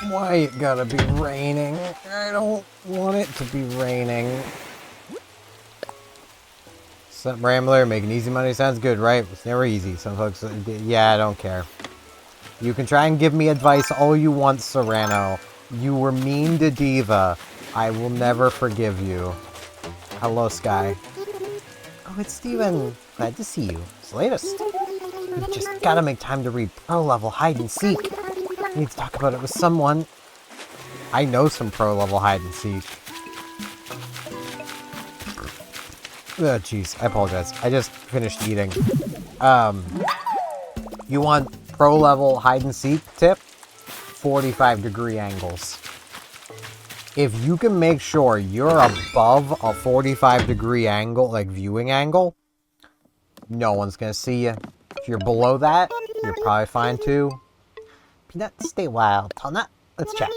Why it gotta be raining? I don't want it to be raining. Some Rambler, making easy money sounds good, right? It's never easy. Some folks, yeah, I don't care. You can try and give me advice all you want, Serrano. You were mean to Diva. I will never forgive you. Hello, Sky. Oh, it's Steven. Glad to see you. It's the latest. You just gotta make time to read Pro Level Hide and Seek. I need to talk about it with someone. I know some Pro Level Hide and Seek. Oh, jeez. I apologize. I just finished eating. You want Pro Level Hide and Seek tip? 45-degree angles. If you can make sure you're above a 45-degree angle, like viewing angle, no one's gonna see you. If you're below that, you're probably fine too. Peanut, stay wild. Peanut, let's check.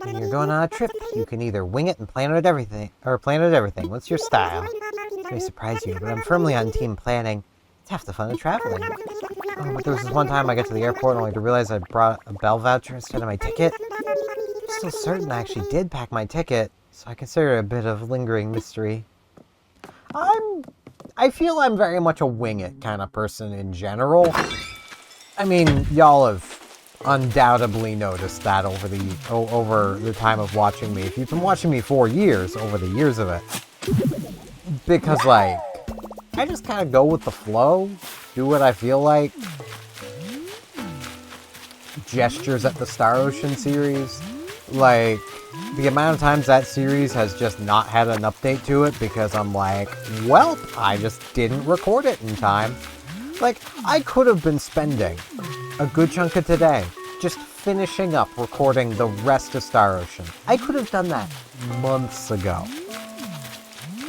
When you're going on a trip, you can either wing it and plan it everything, or plan it everything. What's your style? It may surprise you, but I'm firmly on team planning. It's half the fun of traveling. Oh, but there was this one time I got to the airport only to realize I brought a Bell voucher instead of my ticket. I'm still certain I actually did pack my ticket, so I consider it a bit of lingering mystery. I feel I'm very much a wing it kind of person in general. I mean, y'all have undoubtedly noticed that over the time of watching me. If you've been watching me for years, over the years of it. Because, like, I just kind of go with the flow, do what I feel like. Gestures at the Star Ocean series. Like, the amount of times that series has just not had an update to it because I'm like, well, I just didn't record it in time. Like, I could have been spending a good chunk of today just finishing up recording the rest of Star Ocean. I could have done that months ago.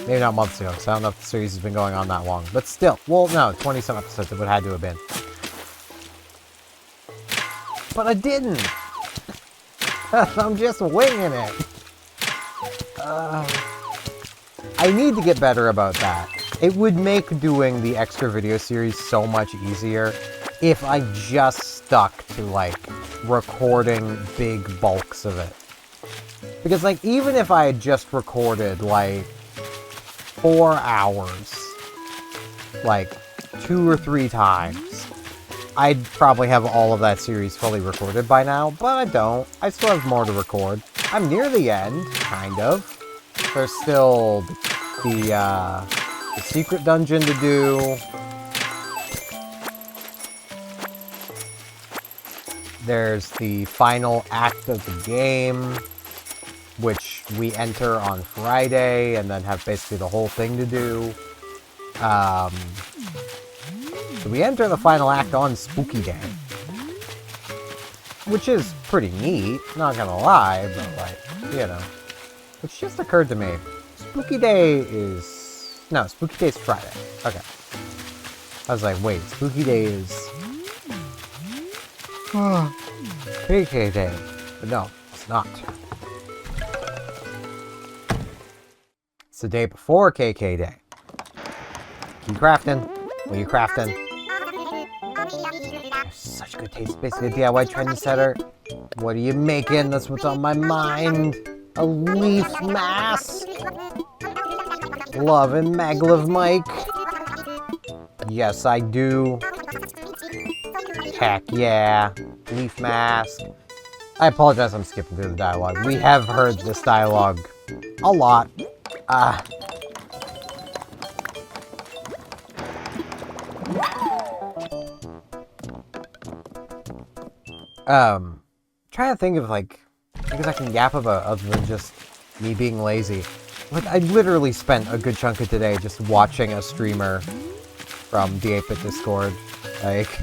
Maybe not months ago, because I don't know if the series has been going on that long. But still, well, no, 20-some episodes it would have had to have been. But I didn't. I'm just winging it. I need to get better about that. It would make doing the extra video series so much easier if I just stuck to, like, recording big bulks of it. Because, like, even if I had just recorded, like, 4 hours, like, 2 or 3 times, I'd probably have all of that series fully recorded by now, but I don't. I still have more to record. I'm near the end, kind of. There's still the secret dungeon to do. There's the final act of the game, which we enter on Friday, and then have basically the whole thing to do. So we enter the final act on Spooky Day, which is pretty neat, not gonna lie, but, like, you know. Which just occurred to me. Spooky Day is... No, Spooky Day is Friday. Okay. I was like, wait, Spooky Day is... KK Day. But no, it's not. It's the day before KK Day. Keep crafting. What are you crafting? Such good taste. Basically a DIY trend setter. What are you making? That's what's on my mind. A leaf mask. Loving Maglev Mike. Yes, I do. Heck yeah. Leaf mask. I apologize, I'm skipping through the dialogue. We have heard this dialogue a lot. Trying to think of, like, things I can yap about other than just me being lazy. Like, I literally spent a good chunk of today just watching a streamer from the 8-Bit Discord, like,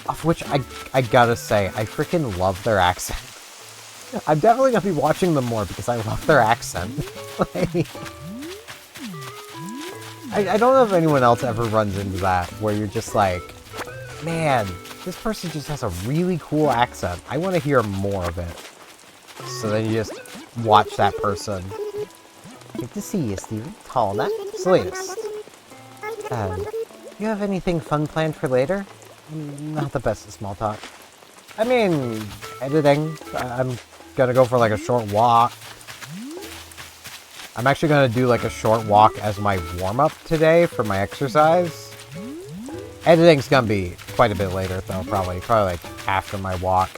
of which I gotta say, I freaking love their accent. I'm definitely gonna be watching them more because I love their accent. Like, I don't know if anyone else ever runs into that, where you're just like, man, this person just has a really cool accent. I want to hear more of it. So then you just watch that person. Good to see you, Steven. Tall nut. It's the latest. You have anything fun planned for later? Not the best at small talk. I mean, editing. I'm gonna go for like a short walk. I'm actually gonna do like a short walk as my warm-up today for my exercise. Editing's gonna be quite a bit later though, probably like after my walk.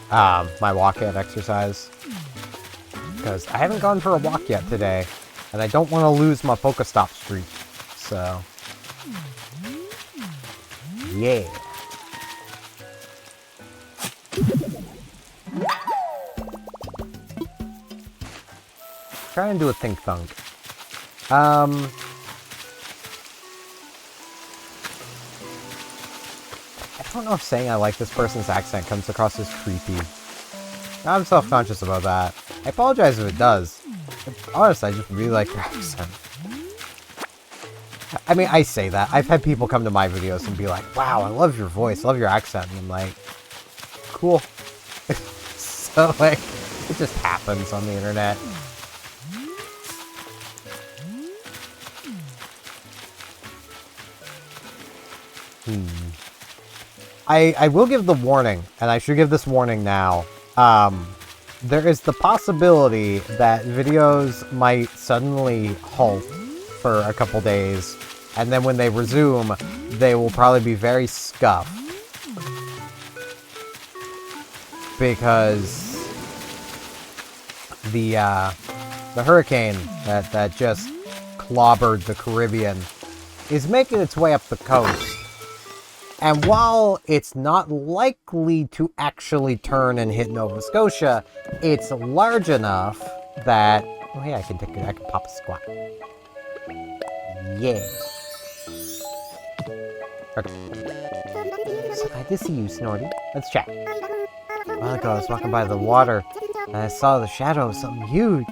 My walk and exercise. Because I haven't gone for a walk yet today, and I don't want to lose my Pokestop streak. So, yeah. Try and do a think thunk. I don't know if saying I like this person's accent comes across as creepy. I'm self-conscious about that. I apologize if it does. Honestly, I just really like their accent. I mean, I say that. I've had people come to my videos and be like, wow, I love your voice, I love your accent. And I'm like, cool. So, like, it just happens on the internet. I will give the warning, and I should give this warning now. There is the possibility that videos might suddenly halt for a couple days, and then when they resume, they will probably be very scuffed. Because the hurricane that just clobbered the Caribbean is making its way up the coast. And while it's not likely to actually turn and hit Nova Scotia, it's large enough that... Oh, hey, I can pop a squat. Yeah. Okay. So glad to see you, Snorty. Let's chat. A while ago, I was walking by the water, and I saw the shadow of something huge.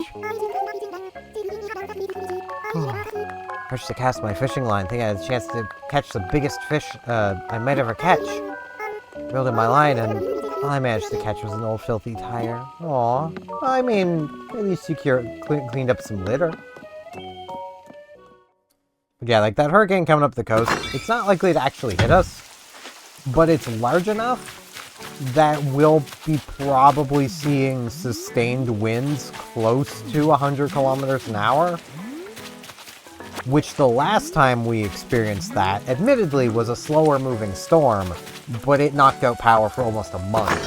I rushed to cast my fishing line, thinking I had a chance to catch the biggest fish I might ever catch. Reeled in my line, and all I managed to catch was an old filthy tire. Aw. I mean, at least you cleaned up some litter. But yeah, like that hurricane coming up the coast, it's not likely to actually hit us, but it's large enough that we'll be probably seeing sustained winds close to 100 kilometers an hour. Which the last time we experienced that, admittedly, was a slower moving storm, but it knocked out power for almost a month.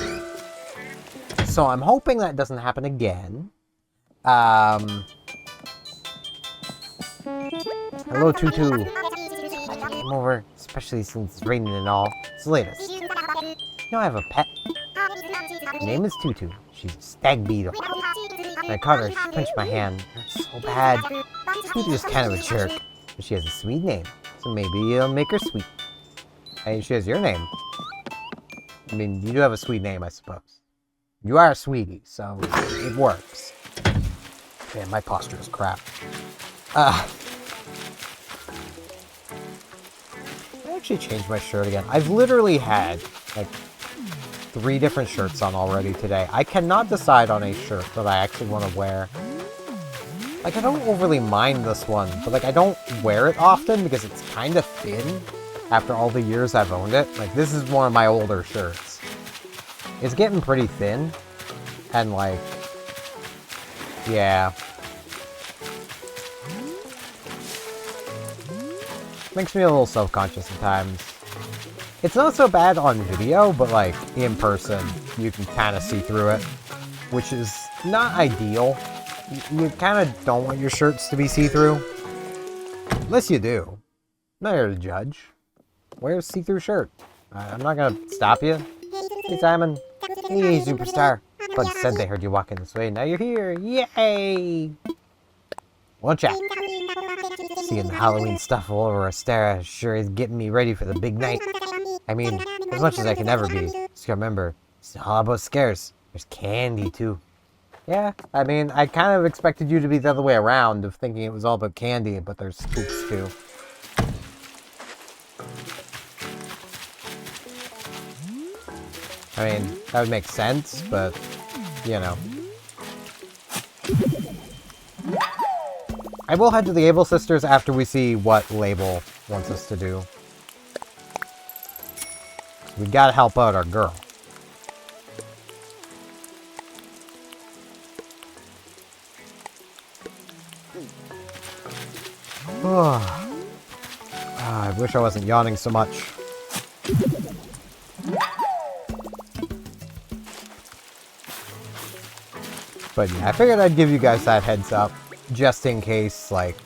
So I'm hoping that doesn't happen again. Hello, Tutu. I came over, especially since it's raining and all. It's the latest. You know I have a pet. Her name is Tutu. She's a stag beetle. When I caught her, she punched my hand. It hurt so bad. Tutu's kind of a jerk, but she has a sweet name, so maybe it'll make her sweet. And she has your name. I mean, you do have a sweet name, I suppose. You are a sweetie, so it works. Man, my posture is crap. I actually changed my shirt again. I've literally had, like, 3 different shirts on already today. I cannot decide on a shirt that I actually want to wear. Like, I don't overly mind this one, but, like, I don't wear it often because it's kind of thin after all the years I've owned it. Like, this is one of my older shirts. It's getting pretty thin, and, like, yeah. Makes me a little self-conscious at times. It's not so bad on video, but, like, in person, you can kind of see through it, which is not ideal. You kind of don't want your shirts to be see-through. Unless you do. I'm not here to judge. Wear a see-through shirt. I'm not gonna stop you. Hey, Simon. Hey, superstar. Bud said they heard you walking this way. Now you're here. Yay! Well, chat. Seeing the Halloween stuff all over Astera sure is getting me ready for the big night. I mean, as much as I can ever be. Just remember, it's all about scares. There's candy, too. Yeah, I mean, I kind of expected you to be the other way around, of thinking it was all about candy, but there's spooks, too. I mean, that would make sense, but you know. I will head to the Able Sisters after we see what Label wants us to do. We gotta help out our girl. I wish I wasn't yawning so much. But yeah, I figured I'd give you guys that heads up, just in case, like,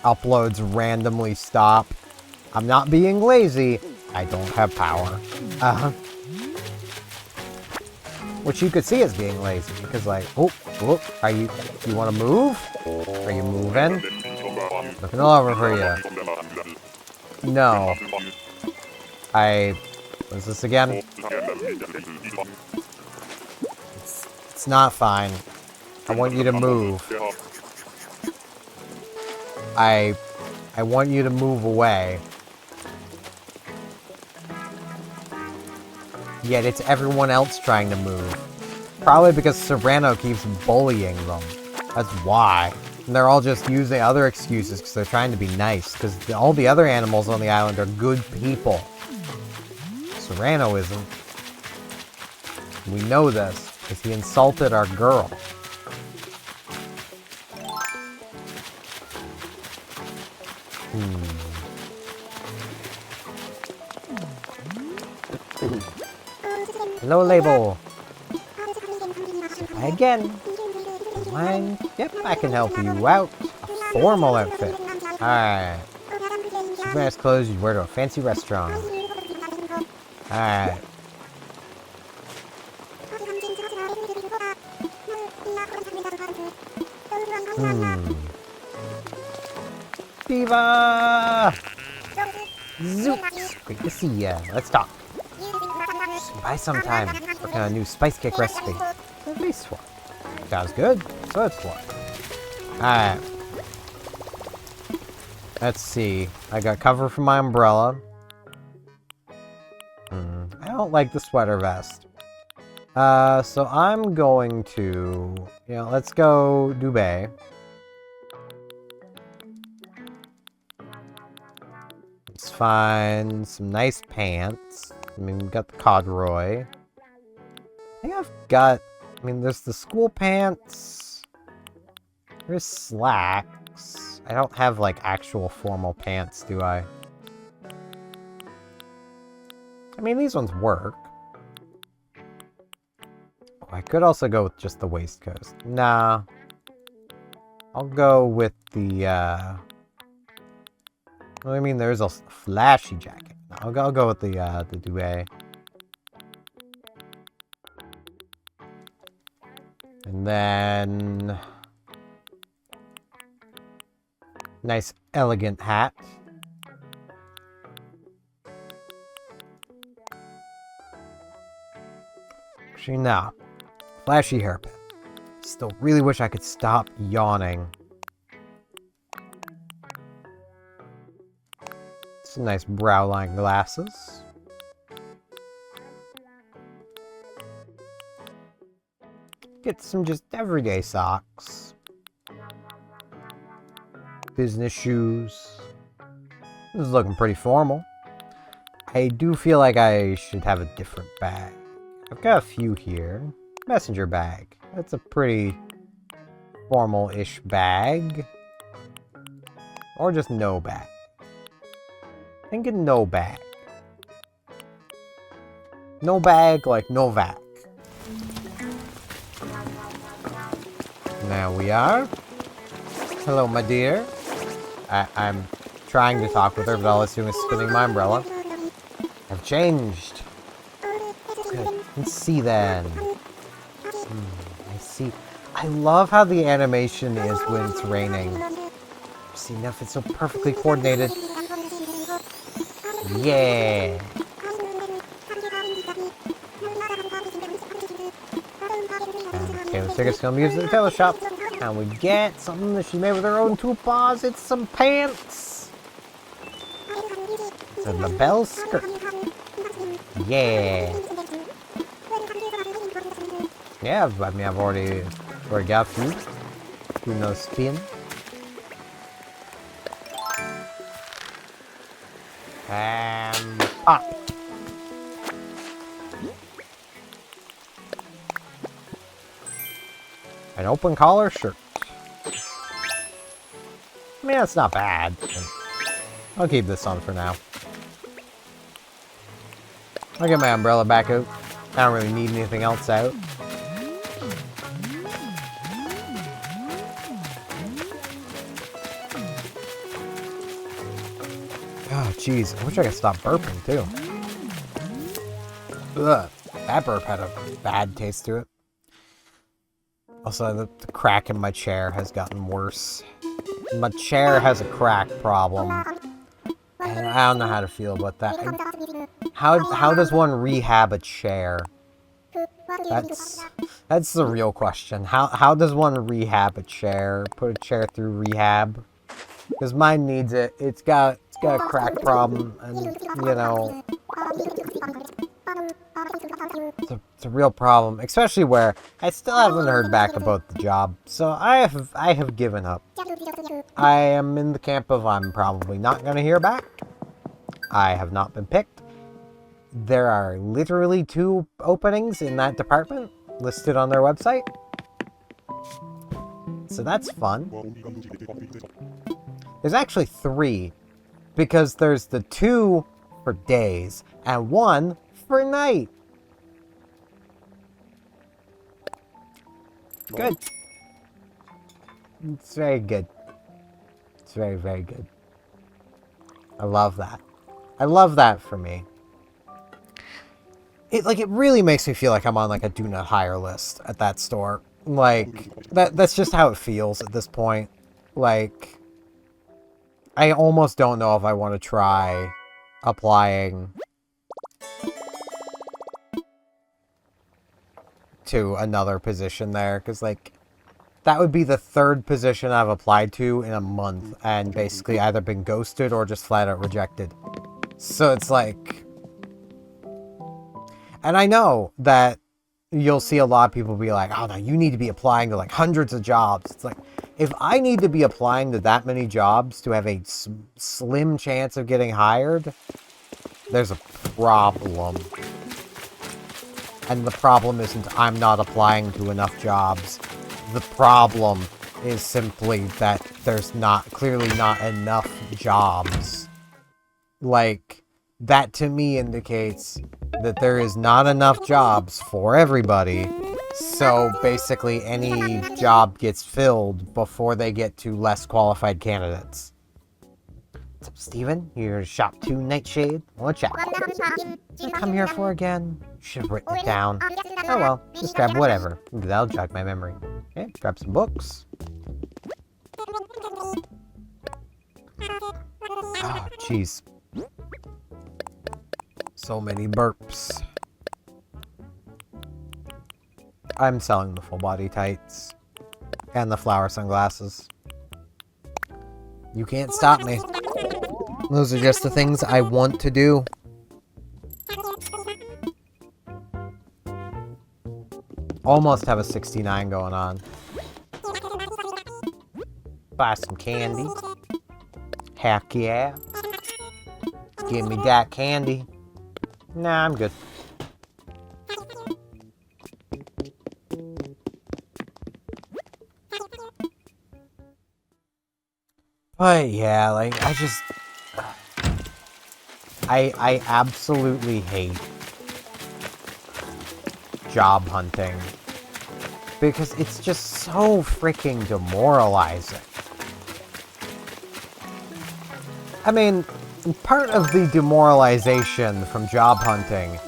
uploads randomly stop. I'm not being lazy, I don't have power. Which you could see as being lazy, because like, you want to move? Are you moving? Looking all over for you. No. What's this again? It's not fine. I want you to move. I want you to move away. Yet it's everyone else trying to move. Probably because Serrano keeps bullying them. That's why. And they're all just using other excuses because they're trying to be nice. Because all the other animals on the island are good people. Serrano isn't. We know this because he insulted our girl. Hello, Label. Again. Fine. Yep, I can help you out. A formal outfit. Alright. Nice clothes you'd wear to a fancy restaurant. Alright. Diva! Zoops! Great to see ya. Let's talk. Buy sometime. Working on a new spice cake recipe. Nice one. Sounds good. So it's one. Alright. Let's see. I got cover for my umbrella. I don't like the sweater vest. So I'm going to... let's go Dubai. Let's find some nice pants. I mean, we've got the corduroy. I think I've got... there's the school pants. There's slacks. I don't have, like, actual formal pants, do I? These ones work. Oh, I could also go with just the waistcoat. Nah. I'll go with the, there's a flashy jacket. I'll go with the duvet. And then... nice, elegant hat. Actually, no. Flashy hairpin. Still really wish I could stop yawning. Some nice brow line glasses. Get some just everyday socks. Business shoes. This is looking pretty formal. I do feel like I should have a different bag. I've got a few here. Messenger bag. That's a pretty formal-ish bag. Or just no bag. Thinking no bag. No bag like Novak. There we are. Hello, my dear. I'm trying to talk with her, but all it's doing is spinning my umbrella. I've changed. Good. Let's see then. I see. I love how the animation is when it's raining. See, enough, it's so perfectly coordinated. Yeah. Okay, let's take us to music at the tailor shop. And we get something that she made with her own two paws. It's some pants. It's a label skirt. Yeah. Yeah, I mean, I've already got food. No spin. Pop. An open collar shirt. I mean, that's not bad. I'll keep this on for now. I'll get my umbrella back out. I don't really need anything else out. Oh, jeez. I wish I could stop burping, too. Ugh. That burp had a bad taste to it. Also, the crack in my chair has gotten worse. My chair has a crack problem. And I don't know how to feel about that. How does one rehab a chair? That's the real question. How does one rehab a chair? Put a chair through rehab? Because mine needs it. It's got a crack problem, and you know, it's a real problem. Especially where I still haven't heard back about the job, so I have given up. I am in the camp of I'm probably not going to hear back. I have not been picked. There are literally 2 openings in that department listed on their website. So that's fun. There's actually 3, because there's the 2 for days and 1 for night. Good. It's very good. It's very, very good. I love that. I love that for me. It really makes me feel like I'm on like a do not hire list at that store. Like that's just how it feels at this point. Like I almost don't know if I want to try applying to another position there, because like that would be the 3rd position I've applied to in a month and basically either been ghosted or just flat out rejected. So it's like, and I know that you'll see a lot of people be like, oh no, you need to be applying to like hundreds of jobs. It's like, if I need to be applying to that many jobs to have a slim chance of getting hired, there's a problem. And the problem isn't I'm not applying to enough jobs. The problem is simply that there's clearly not enough jobs. Like, that to me indicates that there is not enough jobs for everybody. So basically any job gets filled before they get to less qualified candidates. What's up, Steven? You're shop 2 Nightshade? Watch out. What I come here for again? Should have written it down. Oh well, just grab whatever. That'll jog my memory. Okay, grab some books. Oh, jeez. So many burps. I'm selling the full body tights. And the flower sunglasses. You can't stop me. Those are just the things I want to do. Almost have a 69 going on. Buy some candy. Heck yeah. Give me that candy. Nah, I'm good. But yeah, like, I absolutely hate job hunting. Because it's just so freaking demoralizing. I mean, part of the demoralization from job hunting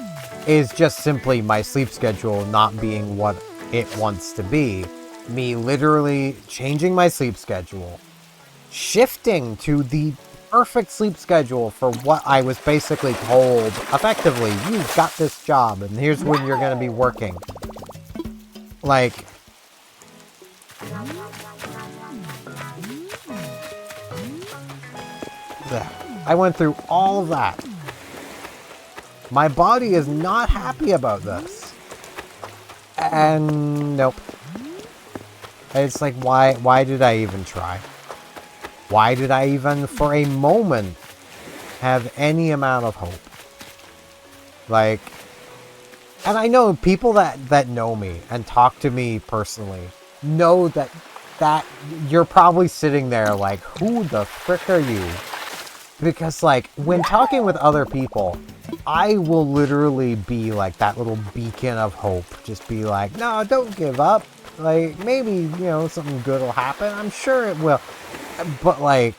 is just simply my sleep schedule not being what it wants to be. Me literally changing my sleep schedule, shifting to the perfect sleep schedule for what I was basically told. Effectively, you've got this job and here's when you're going to be working. Like, I went through all of that. My body is not happy about this. And nope. It's like, why did I even try? Why did I even, for a moment, have any amount of hope? Like, and I know people that know me and talk to me personally know that you're probably sitting there like, who the frick are you? Because, like, when talking with other people, I will literally be like that little beacon of hope. Just be like, no, don't give up. Like, maybe, you know, something good will happen. I'm sure it will. But, like,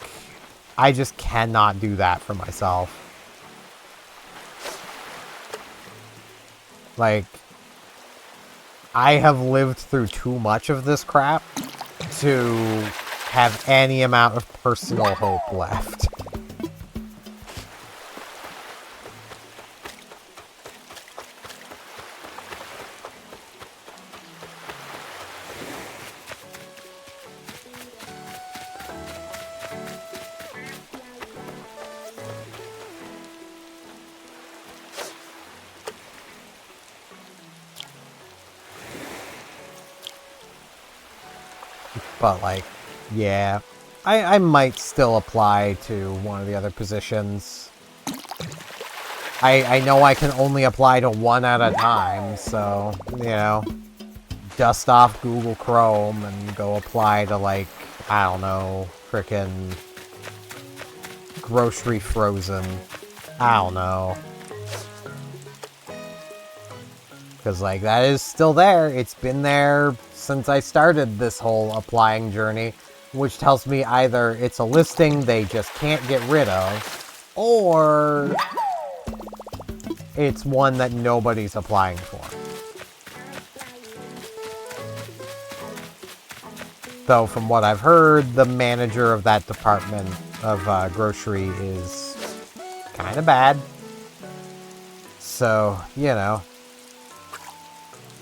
I just cannot do that for myself. Like, I have lived through too much of this crap to have any amount of personal hope left. But, like, yeah. I might still apply to one of the other positions. I know I can only apply to one at a time, so, you know, dust off Google Chrome and go apply to, like, I don't know, frickin' grocery frozen. I don't know. Because, like, that is still there. It's been there since I started this whole applying journey, which tells me either it's a listing they just can't get rid of, or it's one that nobody's applying for. Though, from what I've heard, the manager of that department of grocery is kind of bad. So, you know.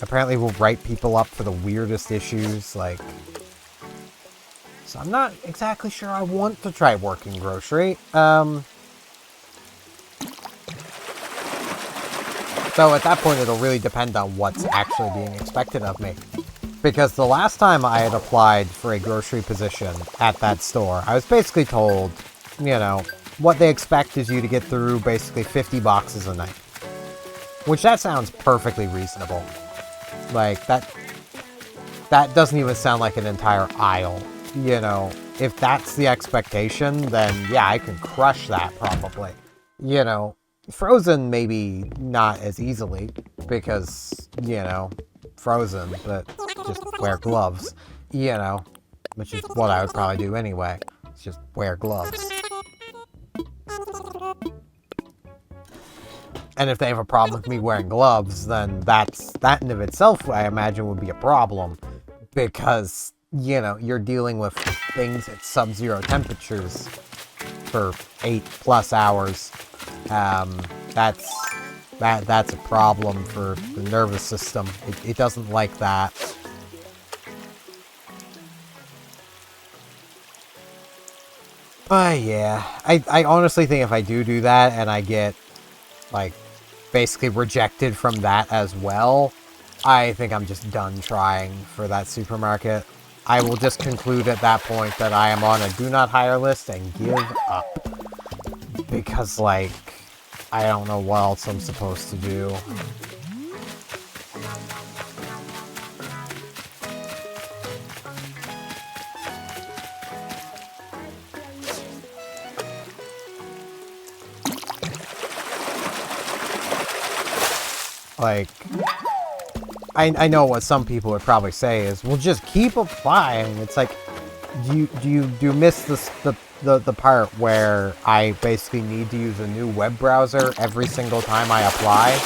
Apparently we'll write people up for the weirdest issues, like... So I'm not exactly sure I want to try working grocery. So at that point it'll really depend on what's actually being expected of me. Because the last time I had applied for a grocery position at that store, I was basically told, you know, what they expect is you to get through basically 50 boxes a night. Which that sounds perfectly reasonable. Like, that doesn't even sound like an entire aisle. You know, if that's the expectation, then yeah, I can crush that probably. You know, frozen maybe not as easily, because, you know, frozen, but just wear gloves. You know, which is what I would probably do anyway. It's just wear gloves. And if they have a problem with me wearing gloves, then that in of itself, I imagine, would be a problem. Because, you know, you're dealing with things at sub-zero temperatures for 8+ hours. That's a problem for the nervous system. It doesn't like that. But yeah, I honestly think if I do that and I get, like, basically rejected from that as well, I think I'm just done trying for that supermarket. I will just conclude at that point that I am on a do not hire list and give up. Because, like, I don't know what else I'm supposed to do. Like, I know what some people would probably say is, well, just keep applying. It's like, do you miss the part where I basically need to use a new web browser every single time I apply?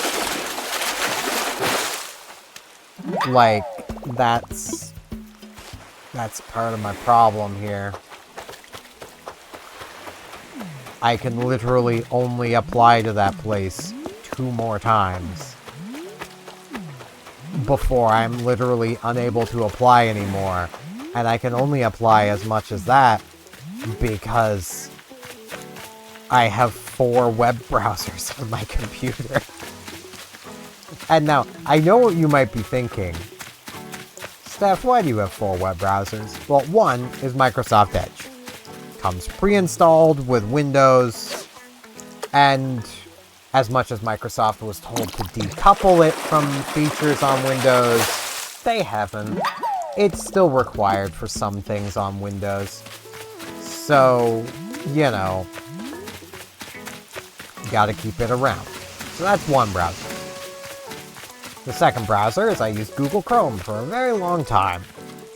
Like, that's part of my problem here. I can literally only apply to that place 2 more times before I'm literally unable to apply anymore. And I can only apply as much as that because I have 4 web browsers on my computer. And now, I know what you might be thinking. Steph, why do you have 4 web browsers? Well, one is Microsoft Edge. Comes pre-installed with Windows, and as much as Microsoft was told to decouple it from features on Windows, they haven't. It's still required for some things on Windows. So, you know, you gotta keep it around. So that's one browser. The second browser is I used Google Chrome for a very long time,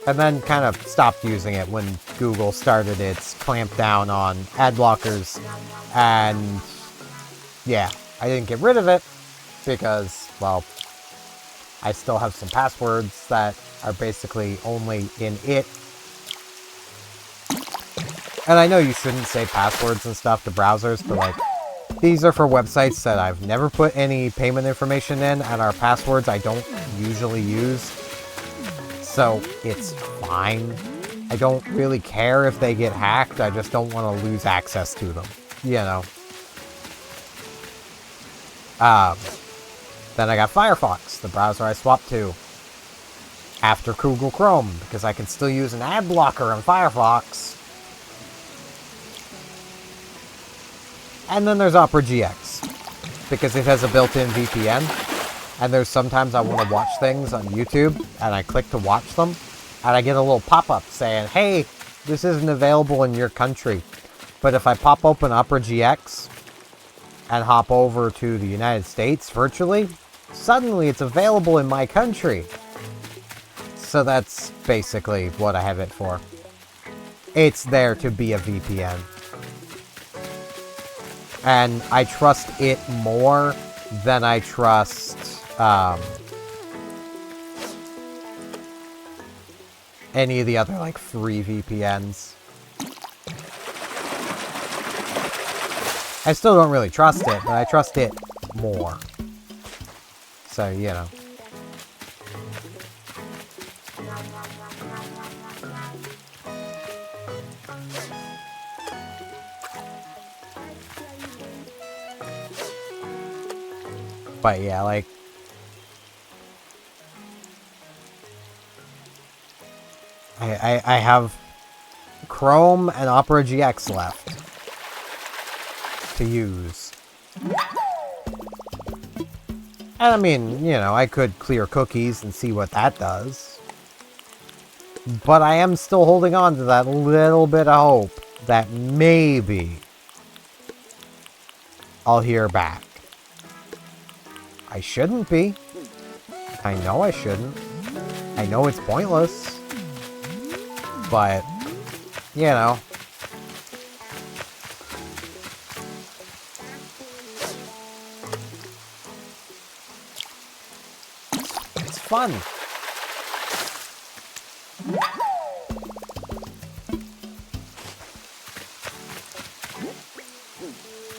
and then kind of stopped using it when Google started its clampdown on ad blockers, and yeah, I didn't get rid of it because, well, I still have some passwords that are basically only in it. And I know you shouldn't say passwords and stuff to browsers, but like, these are for websites that I've never put any payment information in, and are passwords I don't usually use. So it's fine. I don't really care if they get hacked, I just don't want to lose access to them, you know. Then I got Firefox, the browser I swapped to after Google Chrome, because I can still use an ad blocker in Firefox. And then there's Opera GX, because it has a built-in VPN, and there's sometimes I want to watch things on YouTube, and I click to watch them, and I get a little pop-up saying, hey, this isn't available in your country. But if I pop open Opera GX and hop over to the United States virtually, suddenly it's available in my country. So that's basically what I have it for. It's there to be a VPN. And I trust it more than I trust any of the other, like, free VPNs. I still don't really trust it, but I trust it more. So, you know. But yeah, like, I have Chrome and Opera GX left to use. And I mean, you know, I could clear cookies and see what that does. But I am still holding on to that little bit of hope that maybe I'll hear back. I shouldn't be. I know I shouldn't. I know it's pointless. But, you know. It's fun.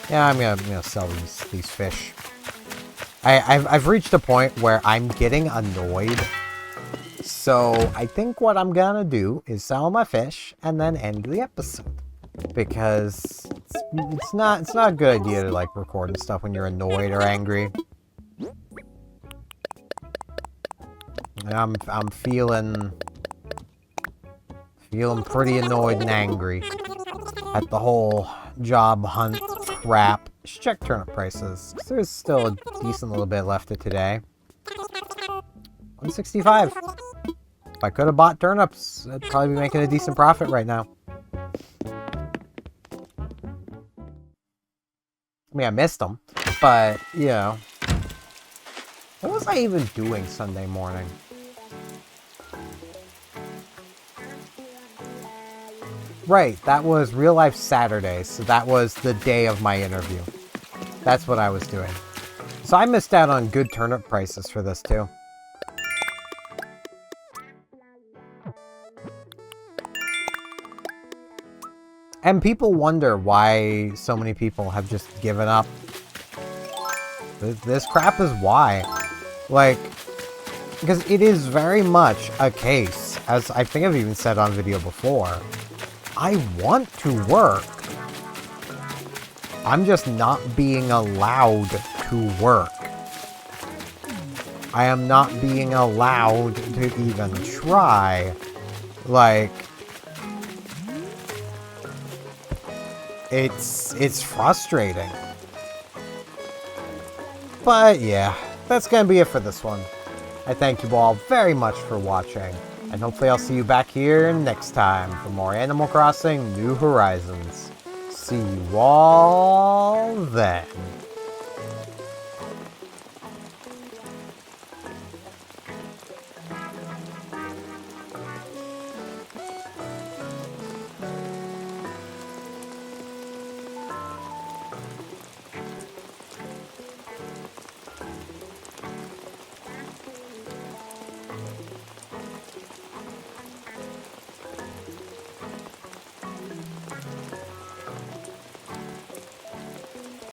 Yeah, I'm gonna sell these fish. I've reached a point where I'm getting annoyed. So I think what I'm gonna do is sell my fish and then end the episode. Because it's not a good idea to, like, record and stuff when you're annoyed or angry. And I'm feeling pretty annoyed and angry at the whole job hunt crap. Just check turnip prices, because there's still a decent little bit left of today. 165. If I could have bought turnips, I'd probably be making a decent profit right now. I mean, I missed them, but, you know. What was I even doing Sunday morning? Right, that was Real Life Saturday, so that was the day of my interview. That's what I was doing. So I missed out on good turnip prices for this, too. And people wonder why so many people have just given up. This crap is why. Like, because it is very much a case, as I think I've even said on video before, I want to work. I'm just not being allowed to work. I am not being allowed to even try. Like, it's frustrating. But yeah, that's gonna be it for this one. I thank you all very much for watching, and hopefully I'll see you back here next time for more Animal Crossing New Horizons. See you all then.